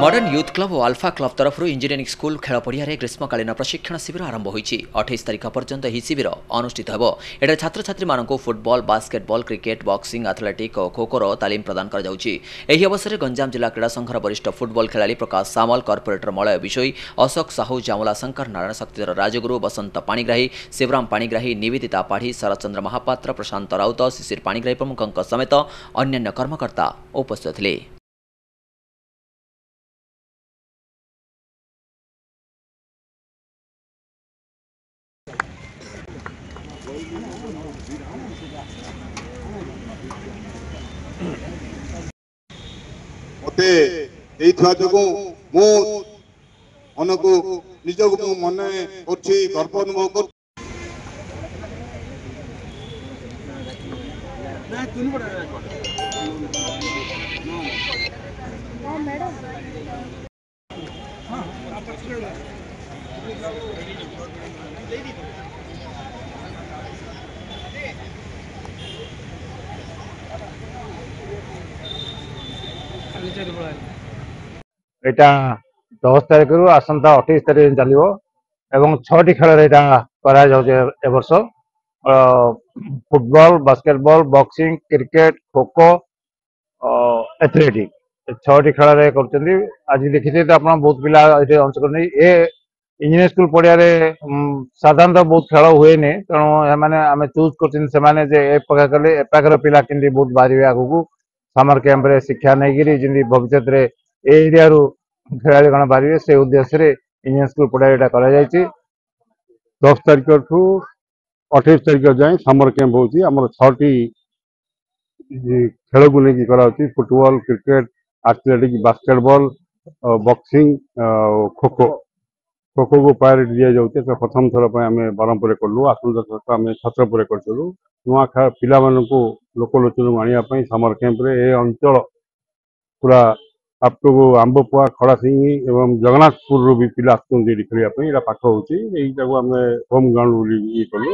Modern youth club और alpha club तरफ engineering school खेल पड़िया ग्रीष्मकालीन प्रशिक्षण शिविर आरंभ होती 28 तारिख पर्यंत यह शिविर अनुष्ठित हो। एठार छात्र छात्री मानक football, basketball, cricket, boxing, athletic और खो तालीम प्रदान कर अवसर में गंजाम जिला क्रीड़ा संघर वरिष्ठ फुटबॉल खेलाड़ी प्रकाश सामल, कॉर्पोरेटर मलय विशोई, अशोक साहू, जामला शंकर, नारायण शक्तिधर राजगुरु, बसंत पाणिग्राही, शिवराम पाणिग्राही, निवेदिता पाढ़ी, शरतचंद्र महापात्र, प्रशांत राउत, शिशिर पाणिग्राही प्रमुखों समेत अन्य कर्मकर्ता उपस्थित थे। मते जो मन को निजक मन गर्व अनुभव कर एटा 10 तारिख रु आसंता 28 तारिख चलो एवं 6टी खेल वर्ष football, basketball, boxing, cricket, kho kho, athletic 6टी खेल कर आज देखिए तो आप बहुत पिला अंशग्रहण इंजीनियर स्कूल पड़िया साधारणतः बहुत खेल हुए तेणु आम चूज कर कले एपाखर पिला कि बहुत बाहर आगू समर कैंप रे शिक्षा नहीं जमी भविष्य में एरिया खेला कण बाहर से उद्देश्य इंजीनियर स्कूल पढ़ाई कर 10 तारिख ठू 28 तारिख जाए समर कैंप होची हमर 6टी खेल को लेकिन करा football, cricket, athletic, basketball, boxing, kho kho को प्रायोरिटी दिया जाउते। तो प्रथम थर पे हमें बरमपुर कलु आसंता थर आम छत्रपुर करूँ नुआ पिला लोकलोचन आने समर कैंप रे ए अंचल पूरा आपको आंबपुआ, खड़ासिंगी एवं जगन्नाथपुर भी पिला खेलने पाख होम ग्राउंड कलु।